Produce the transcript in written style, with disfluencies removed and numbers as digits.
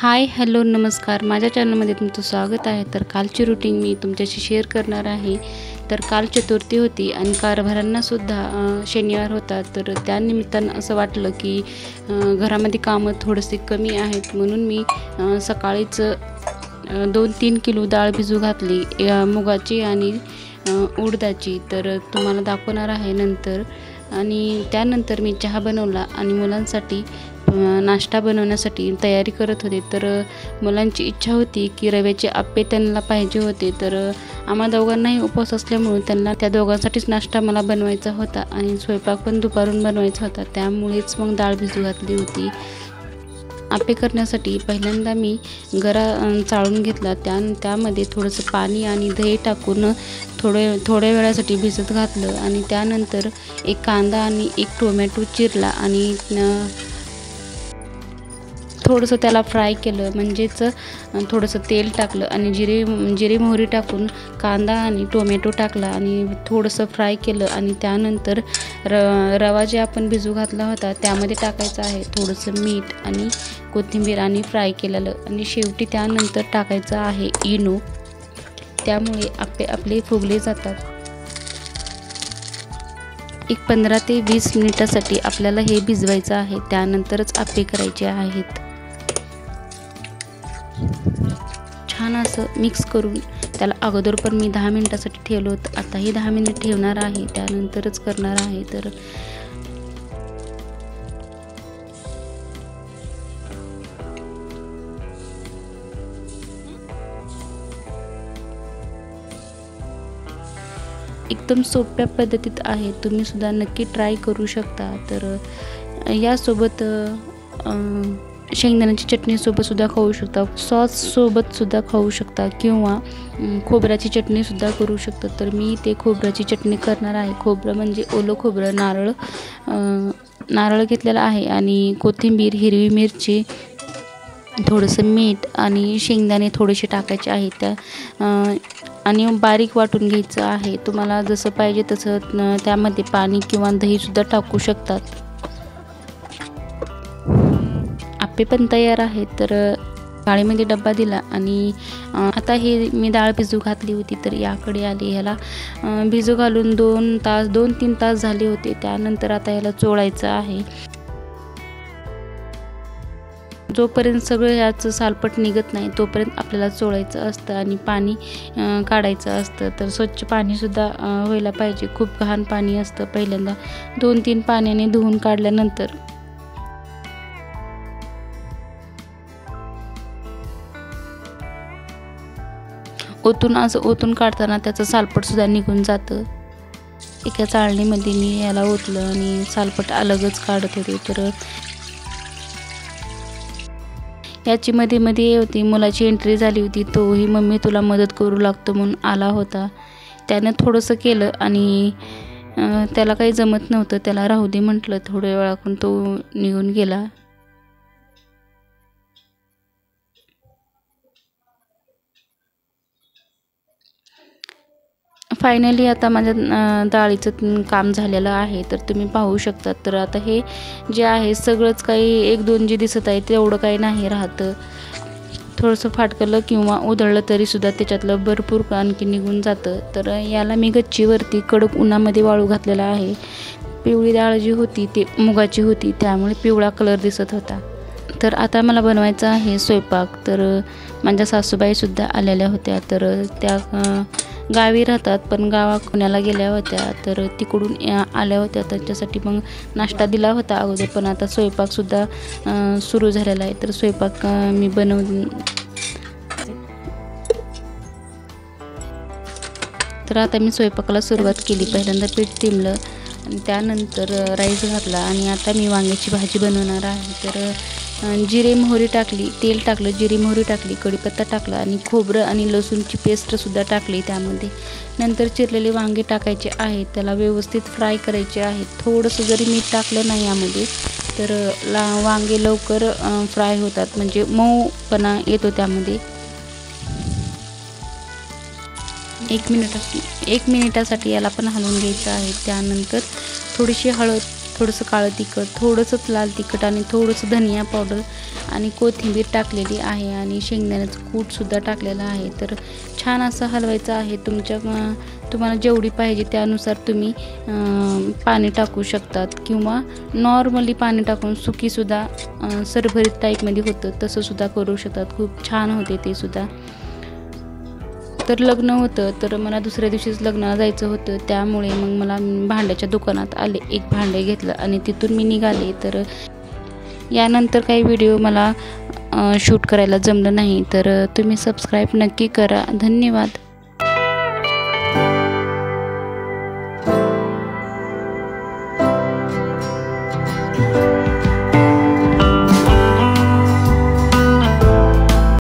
हाय, hello, नमस्कार. माझ्या चॅनलमध्ये तुमचं स्वागत आहे. तर कालची रुटीन मी तुमच्याशी शेअर करणार आहे. तर काल चतुर्थी होती आणि कारभारांनासुद्धा शनिवार होता. तर त्यानिमित्तानं असं वाटलं की घरामध्ये कामं थोडीशी कमी आहेत, म्हणून मी सकाळीच 2-3 किलो डाळ भिजू घातली, मुगाची आणि उडदाची. तर तुम्हाला दाखवणार आहे नंतर. आणि त्यानंतर मी चहा बनवला आणि मुलांसाठी नाश्ता बनवण्यासाठी तयारी करत होते. तर मुलांची इच्छा होती की रव्याचे आप्पे त्यांना पाहिजे होते. तर आम्हा दोघांनाही उपवास असल्यामुळे त्यांना त्या दोघांसाठीच नाश्ता मला बनवायचा होता आणि स्वयंपाक पण दुपारून बनवायचा होता. त्यामुळेच मग डाळ भिजू घातली होती. आप्पे करण्यासाठी पहिल्यांदा मी गरा चाळून घेतला. त्यामध्ये थोडंसं पाणी आणि दही टाकून थोड्या वेळासाठी भिजत घातलं आणि त्यानंतर एक कांदा आणि एक टोमॅटो चिरला आणि थोडंसं त्याला फ्राय केलं. म्हणजेच थोडंसं तेल टाकलं आणि जिरे मोहरी टाकून कांदा आणि टोमॅटो टाकला आणि थोडंसं फ्राय केलं. आणि त्यानंतर रवा जे आपण भिजू घातला होता त्यामध्ये टाकायचं आहे. थोडंसं मीठ आणि कोथिंबीर आणि फ्राय केलेलं आणि शेवटी त्यानंतर टाकायचं आहे इनो. त्यामुळे आप्पे आपले फुगले जातात. एक 15 ते 20 मिनिटासाठी आपल्याला हे भिजवायचं आहे. त्यानंतरच आप्पे करायचे आहेत. छान असं मिक्स करून त्याला अगोदर पण मी 10 मिनिटासाठी ठेवलं होतं. आताही 10 मिनिट ठेवणार आहे, त्यानंतरच करणार आहे. तर एकदम सोप्या पद्धतीत आहे. तुम्ही सुद्धा नक्की ट्राय करू शकता. तर यासोबत शेंगदाण्याची चटणीसोबतसुद्धा खाऊ शकता, सॉससोबतसुद्धा खाऊ शकता किंवा खोबऱ्याची चटणीसुद्धा करू शकता. तर मी ते खोबऱ्याची चटणी करणार आहे. खोबरं म्हणजे ओलं खोबरं, नारळ घेतलेला आहे आणि कोथिंबीर, हिरवी मिरची, थोडंसं मीठ आणि शेंगदाणे थोडेसे टाकायचे आहे आणि बारीक वाटून घ्यायचं आहे. तुम्हाला जसं पाहिजे तसं त्यामध्ये पाणी किंवा दहीसुद्धा टाकू शकतात. आप्पे पण तयार आहेत. तर डाळीमध्ये डब्बा दिला आणि आता हे मी डाळ भिजू घातली होती. तर याकडे आली. ह्याला भिजू घालून 2-3 तास झाले होते. त्यानंतर आता ह्याला चोळायचं आहे. जोपर्यंत सगळं ह्याचं सालपट निघत नाही तोपर्यंत आपल्याला चोळायचं असतं आणि पाणी काढायचं असतं. तर स्वच्छ पाणीसुद्धा व्हायला पाहिजे. खूप घाण पाणी असतं. पहिल्यांदा 2-3 पाण्याने धुवून काढल्यानंतर ओतून काढताना त्याचं सालपटसुद्धा निघून जातं. एका चाळणीमध्ये मी याला ओतलं आणि सालपट अलगच काढत होते. तर याची मध्ये होती मुलाची एंट्री झाली होती. तोही मम्मी तुला मदत करू लागतो म्हणून आला होता. त्यानं थोडंसं केलं आणि त्याला काही जमत नव्हतं. त्याला राहू दे म्हटलं. थोड्या वेळातून तो निघून गेला. फायनली आता माझ्या डाळीचं काम झालेलं आहे. तर तुम्ही पाहू शकता. तर आता हे जे आहे सगळंच काही 1-2 जे दिसत आहे तेवढं काही नाही राहतं. थोडंसं फाटकलं किंवा उधळलं तरीसुद्धा त्याच्यातलं भरपूर आणखी निघून जातं. तर याला मी गच्चीवरती कडक उन्हामध्ये वाळू घातलेला आहे. पिवळी डाळ जी होती ती मुगाची होती, त्यामुळे पिवळा कलर दिसत होता. तर आता मला बनवायचा आहे स्वयंपाक. तर माझ्या सासूबाईसुद्धा आलेल्या होत्या. तर त्या गावी राहतात पण पुण्याला गेल्या होत्या. तर तिकडून आल्या होत्या. त्यांच्यासाठी मग नाश्ता दिला होता अगोदर, पण आता स्वयंपाकसुद्धा सुरू झालेला आहे. तर स्वयंपाक मी तर आता मी स्वयंपाकाला सुरुवात केली. पहिल्यांदा पीठ तिंबलं आणि त्यानंतर राईस घातला आणि आता मी वांग्याची भाजी बनवणार आहे. तर जिरे मोहरी टाकली, तेल टाकलं, जिरे मोहरी टाकली, कढीपत्ता टाकला आणि खोबरं आणि लसूणची पेस्टसुद्धा टाकली. त्यामध्ये नंतर चिरलेले वांगे टाकायचे आहेत. त्याला व्यवस्थित फ्राय करायचे आहेत. थोडंसं जरी मीठ टाकलं नाही यामध्ये तर वांगे लवकर फ्राय होतात, म्हणजे मऊपणा येतो त्यामध्ये. 1 मिनिटासाठी याला पण हलवून घ्यायचं आहे. त्यानंतर थोडीशी हळद थोडंसं काळं तिखट, थोडंसं लाल तिखट आणि थोडंसं धनिया पावडर आणि कोथिंबीर टाकलेली आहे आणि शेंगदाण्याचं कूटसुद्धा टाकलेलं आहे. तर छान असं हलवायचं आहे. तुम्हाला जेवढी पाहिजे त्यानुसार तुम्ही पाणी टाकू शकतात किंवा नॉर्मली पाणी टाकून सुकीसुद्धा सरभरीत टाईपमध्ये होतं तसंसुद्धा करू शकतात. खूप छान होते ते सुद्धा. तर लग्न होतं, तर मला दुसऱ्या दिवशीच लग्नाला जायचं होतं. त्यामुळे मग मला भांड्याच्या दुकानात आले, एक भांडे घेतलं आणि तिथून मी निघाले. तर यानंतर काही व्हिडिओ मला शूट करायला जमलं नाही. तर तुम्ही सबस्क्राईब नक्की करा. धन्यवाद.